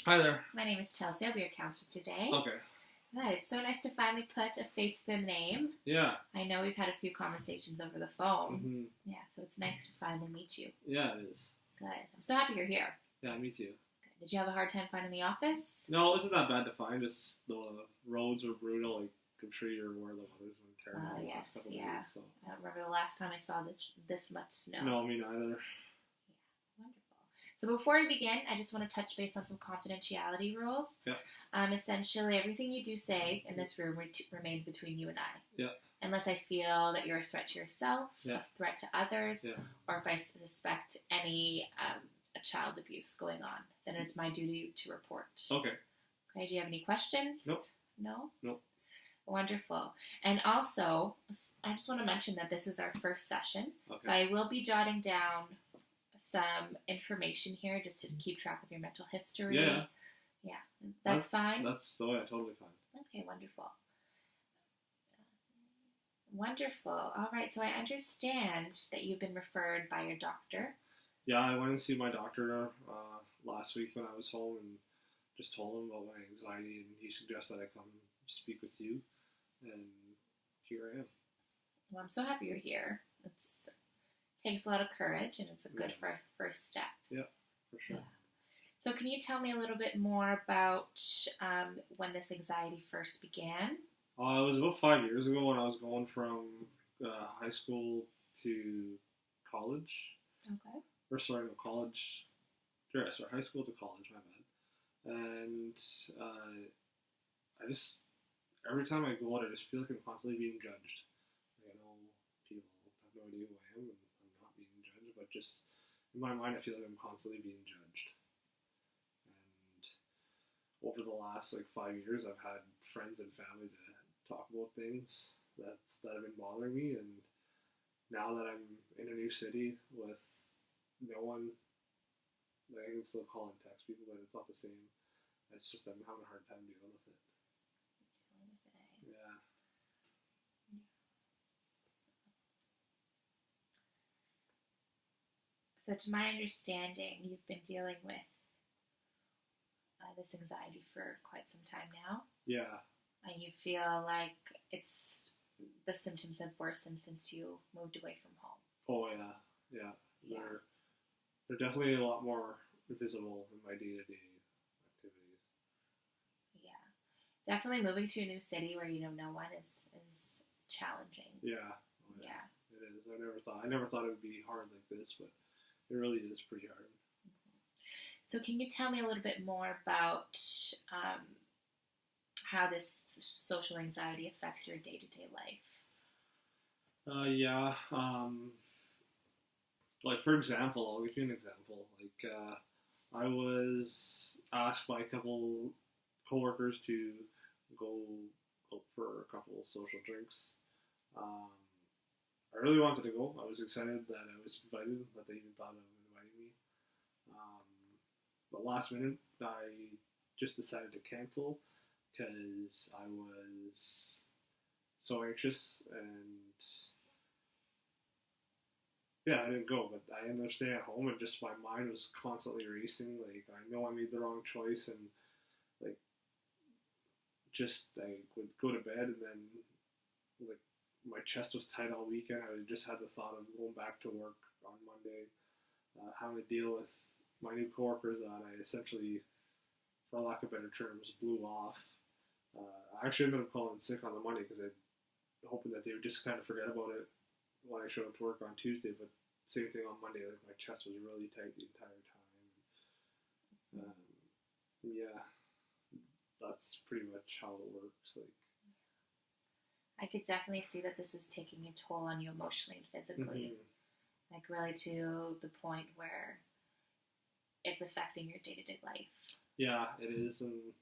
Hi there. My name is Chelsea. I'll be your counselor today. Okay. Good. It's so nice to finally put a face to the name. Yeah. I know we've had a few conversations over the phone. Mm-hmm. Yeah, so it's nice to finally meet you. Yeah, it is. Good. I'm so happy you're here. Yeah, me too. Good. Did you have a hard time finding the office? No, it wasn't that bad to find. Just the roads were brutal. Like, I'm sure you're aware the weather's been terrible the last couple of days. So. I don't remember the last time I saw this much snow. No, me neither. Wonderful. So before we begin, I just want to touch base on some confidentiality rules. Yeah. Essentially, everything you do say in this room remains between you and I. Yeah. Unless I feel that you're a threat to yourself, Yeah. a threat to others, Yeah. or if I suspect any child abuse going on, then it's my duty to report. Okay. Okay. Do you have any questions? Nope. No? Nope. Wonderful. And also, I just want to mention that this is our first session. Okay. So I will be jotting down some information here just to keep track of your mental history. Yeah. Yeah. That's fine? That's totally fine. Okay, wonderful. Wonderful. All right, so I understand that you've been referred by your doctor. Yeah, I went and see my doctor last week when I was home and just told him about my anxiety, and he suggested I come speak with you, and here I am. Well, I'm so happy you're here. It takes a lot of courage, and it's a good first step. Yeah, for sure. Yeah. So can you tell me a little bit more about when this anxiety first began? It was about 5 years ago when I was going from high school to college. Okay. Or sorry, no, college. Yeah, sorry, high school to college, my bad. And I just, every time I go out, I just feel like I'm constantly being judged. Like, I know people have no idea who I am, and I'm not being judged, but just in my mind, I feel like I'm constantly being judged. And over the last 5 years, I've had friends and family to talk about things that have been bothering me, and now that I'm in a new city with no one, I can still call and text people, but it's not the same. It's just I'm having a hard time dealing with it. Yeah. So to my understanding, you've been dealing with this anxiety for quite some time now. Yeah. And you feel like the symptoms have worsened since you moved away from home. Oh yeah. They're definitely a lot more visible in my day-to-day activities. Yeah, definitely moving to a new city where you know no one is challenging. Yeah. Yeah. It is. I never thought it would be hard like this, but it really is pretty hard. So can you tell me a little bit more about how this social anxiety affects your day-to-day life? Yeah. For example, I'll give you an example. I was asked by a couple coworkers to go out for a couple social drinks. I really wanted to go. I was excited that I was invited, that they even thought of inviting me. But last minute, I just decided to cancel because I was so anxious, and yeah, I didn't go, but I ended up staying at home, and just my mind was constantly racing. I know I made the wrong choice, and I would go to bed, and then my chest was tight all weekend. I just had the thought of going back to work on Monday, having to deal with my new coworkers that I essentially, for lack of better terms, blew off. I actually ended up calling sick on the Monday because I hoping that they would just kind of forget about it when I showed up to work on Tuesday. But same thing on Monday, my chest was really tight the entire time. Yeah, that's pretty much how it works. I could definitely see that this is taking a toll on you emotionally and physically. Mm-hmm. Really to the point where it's affecting your day-to-day life. Yeah, it is, and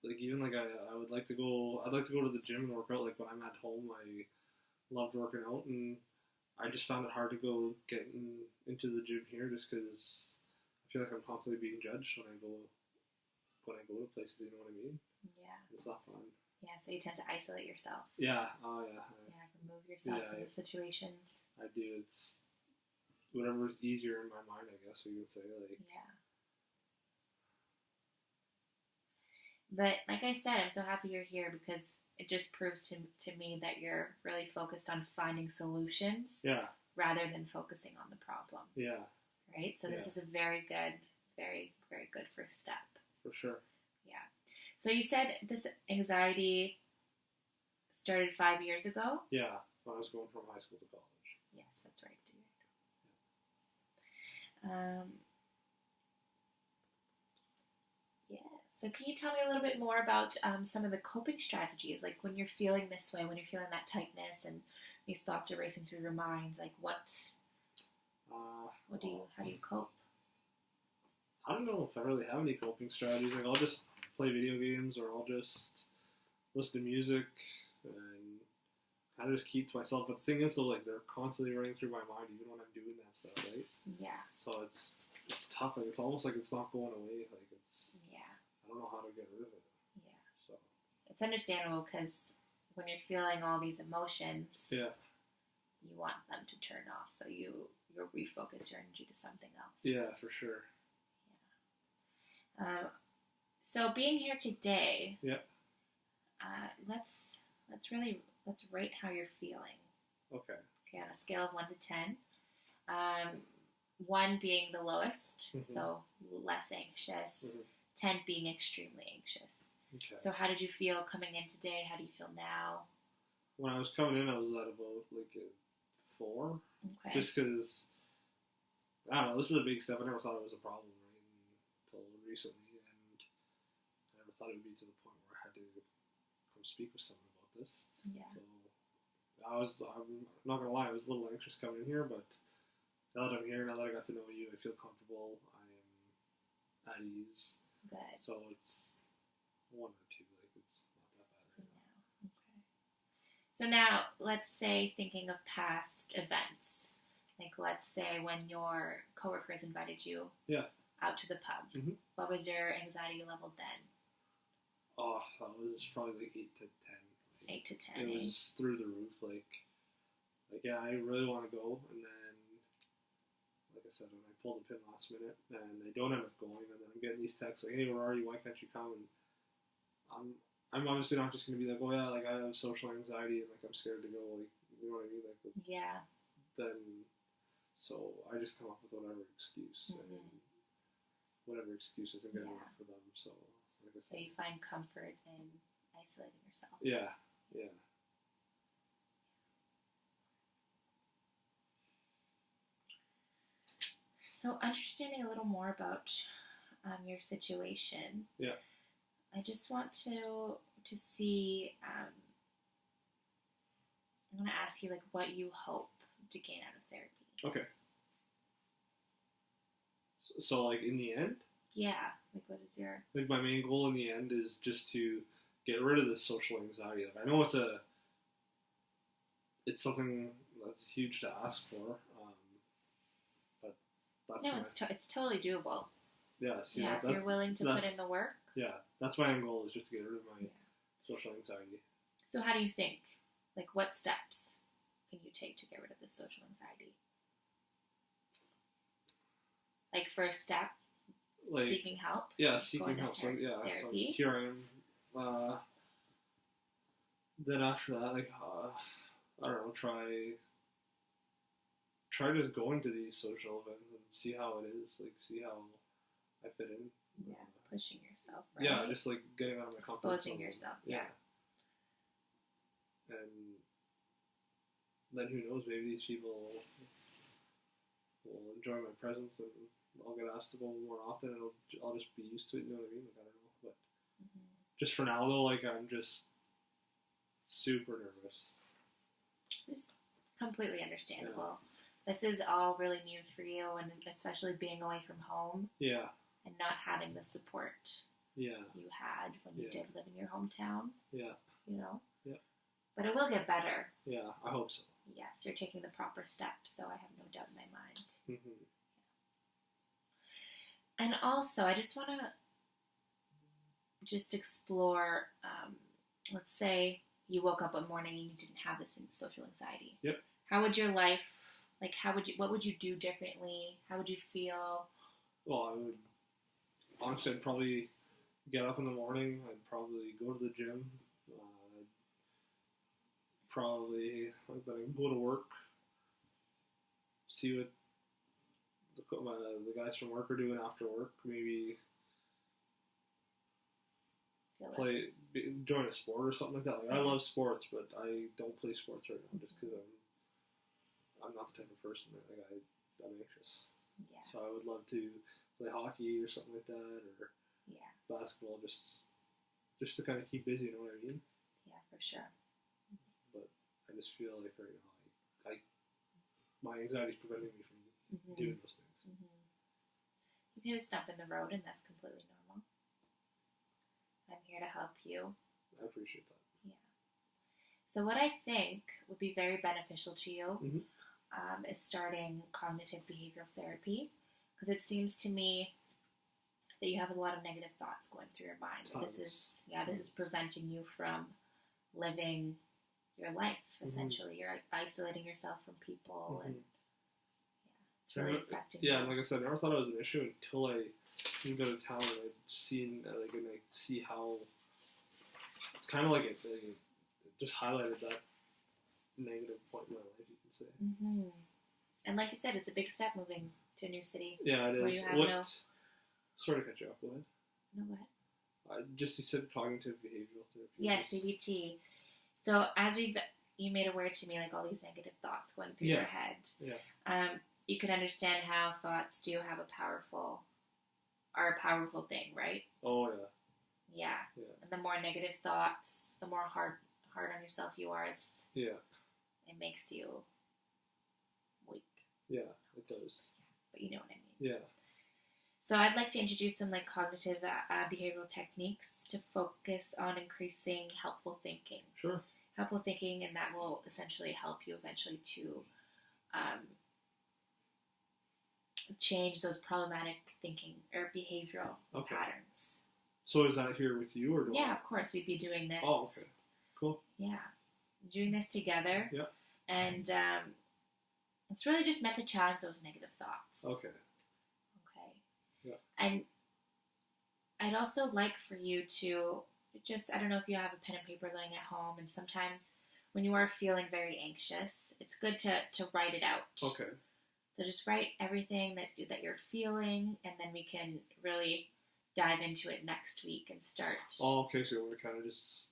even I would like to go. I'd like to go to the gym and work out. When I'm at home, I loved working out, and I just found it hard to go get into the gym here, just because I feel like I'm constantly being judged when I go to places. You know what I mean? Yeah. It's not fun. Yeah, so you tend to isolate yourself. Yeah. Oh yeah. Yeah, remove yourself from the situations. I do. It's whatever's easier in my mind, I guess we could say. Yeah. But like I said, I'm so happy you're here because it just proves to me that you're really focused on finding solutions Yeah. rather than focusing on the problem. Yeah. Right? So this is a very good, very, very good first step. For sure. Yeah. So you said this anxiety started 5 years ago? Yeah, when I was going from high school to college. Yes, that's right. Yeah. So can you tell me a little bit more about some of the coping strategies? Like when you're feeling this way, when you're feeling that tightness and these thoughts are racing through your mind, like how do you cope? I don't know if I really have any coping strategies. Like I'll just play video games or I'll just listen to music and kind of just keep to myself. But the thing is, though, like they're constantly running through my mind even when I'm doing that stuff, right? Yeah. So it's tough. Like it's almost like it's not going away. Like it's I don't know how to get rid of it. Yeah. So it's understandable because when you're feeling all these emotions, you want them to turn off. So you refocus your energy to something else. Yeah, for sure. Yeah. So being here today. Yeah. Let's rate how you're feeling. Okay. Okay, on a scale of 1 to 10. 1 being the lowest, so less anxious. 10 being extremely anxious. Okay. So how did you feel coming in today? How do you feel now? When I was coming in, I was at about like a 4. Okay. Just because, I don't know, this is a big step. I never thought it was a problem, right, until recently. And I never thought it would be to the point where I had to come speak with someone about this. Yeah. So I'm not going to lie, I was a little anxious coming in here, but now that I'm here, now that I got to know you, I feel comfortable. I am at ease. Good. So it's 1 or 2, like it's not that bad. So now, let's say thinking of past events, like let's say when your coworkers invited you out to the pub. Mm-hmm. What was your anxiety level then? Oh, that was probably like 8 to 10. 8 to 10. It was through the roof. Like yeah, I really want to go, and then, like I said, when I pulled the pin last minute, and they don't end up going, and then I'm getting these texts like, "Hey, where are you? Why can't you come?" And I'm obviously not just gonna be like, "Oh yeah, like I have social anxiety and like I'm scared to go." Like, you know what I mean? Like, yeah. Then, so I just come up with whatever excuse, and whatever excuse isn't good enough for them. So, like I said, so you find comfort in isolating yourself. Yeah. Yeah. So understanding a little more about your situation, I just want to see. I'm going to ask you like what you hope to gain out of therapy. Okay. So like in the end. Yeah. Like what is your? Like my main goal in the end is just to get rid of this social anxiety. Like I know it's something that's huge to ask for. No, it's totally doable. Yes. Yeah, if you're willing to put in the work. Yeah, that's my end goal is just to get rid of my social anxiety. So how do you think? Like, what steps can you take to get rid of the social anxiety? Like, first step, like seeking help. Yeah, seeking help. So therapy. So here I am. Then after that, like I don't know, try just going to these social events and see how it is, like see how I fit in. Yeah, pushing yourself. Right? Yeah, just like getting out of my comfort zone. Exposing yourself. Yeah. And then who knows? Maybe these people will enjoy my presence, and I'll get asked to go more often, and I'll just be used to it. You know what I mean? Like I don't know, but just for now though, like I'm just super nervous. Just completely understandable. Yeah. This is all really new for you, and especially being away from home. Yeah. And not having the support. Yeah. You had when you did live in your hometown. Yeah. You know. Yeah. But it will get better. Yeah, I hope so. Yes, you're taking the proper steps, so I have no doubt in my mind. Mm-hmm. And also, I just want to just explore. Let's say you woke up one morning and you didn't have this social anxiety. Yep. How would your life? Like, what would you do differently? How would you feel? Well, I would, honestly, I'd probably get up in the morning. I'd probably go to the gym. Probably then I'd go to work, see what the guys from work are doing after work. Maybe join a sport or something like that. Like, I love sports, but I don't play sports right now just because I'm not the type of person that I'm anxious. Yeah. So I would love to play hockey or something like that, or basketball, just to kind of keep busy. You know what I mean? Yeah, for sure. But I just feel like right now, my anxiety is preventing me from doing those things. You can just jump in the road, and that's completely normal. I'm here to help you. I appreciate that. Yeah. So what I think would be very beneficial to you is starting cognitive behavioral therapy, because it seems to me that you have a lot of negative thoughts going through your mind. This is preventing you from living your life, essentially. You're isolating yourself from people, and it's really affecting you. Yeah, like I said, I never thought it was an issue until I moved out of town and I'd seen, and I see how it's kind of like it just highlighted that negative point in my life, you can say. And like you said, it's a big step moving to a new city. Yeah, it is. Sorry to cut you off. Go ahead. No, go ahead. You said cognitive behavioral therapy. Yeah, CBT. So as you made aware to me, like all these negative thoughts going through your head. Yeah. You could understand how thoughts do have a powerful thing, right? Oh yeah. Yeah. And the more negative thoughts, the more hard on yourself you are. It makes you weak. Yeah, it does. But you know what I mean. Yeah. So I'd like to introduce some cognitive behavioral techniques to focus on increasing helpful thinking. Sure. Helpful thinking, and that will essentially help you eventually to change those problematic thinking or behavioral patterns. So is that here with you, or of course we'd be doing this. Oh, okay, cool. Yeah, doing this together. Yeah. And it's really just meant to challenge those negative thoughts. Okay. Yeah. And I'd also like for you to I don't know if you have a pen and paper laying at home, and sometimes when you are feeling very anxious, it's good to write it out. Okay. So just write everything that you're feeling, and then we can really dive into it next week and start. Oh, okay. So we're kind of just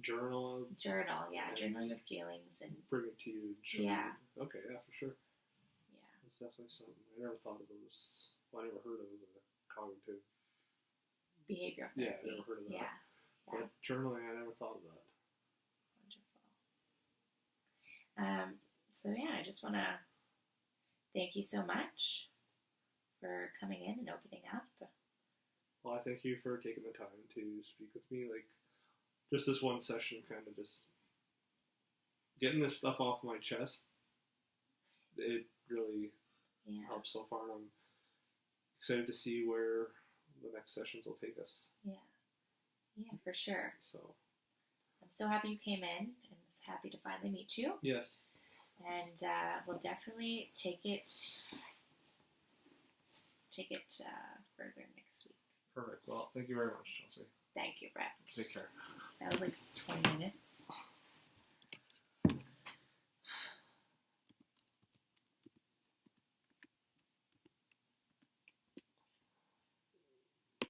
journal, Journal your feelings and bring it to you. Yeah. Okay. Yeah, for sure. Yeah. It's definitely something I never thought of those. Well, I never heard of a cognitive behavioral therapy. Yeah, I never heard of that. Yeah. But journaling, I never thought of that. Wonderful. So yeah, I just want to thank you so much for coming in and opening up. Well, I thank you for taking the time to speak with me. Like, just this one session, kind of just getting this stuff off my chest. It really helps so far, and I'm excited to see where the next sessions will take us. Yeah, for sure. So I'm so happy you came in, and happy to finally meet you. Yes. And we'll definitely take it further next week. Perfect. Well, thank you very much, Chelsea. Thank you, Brett. Take care. That was like 20 minutes.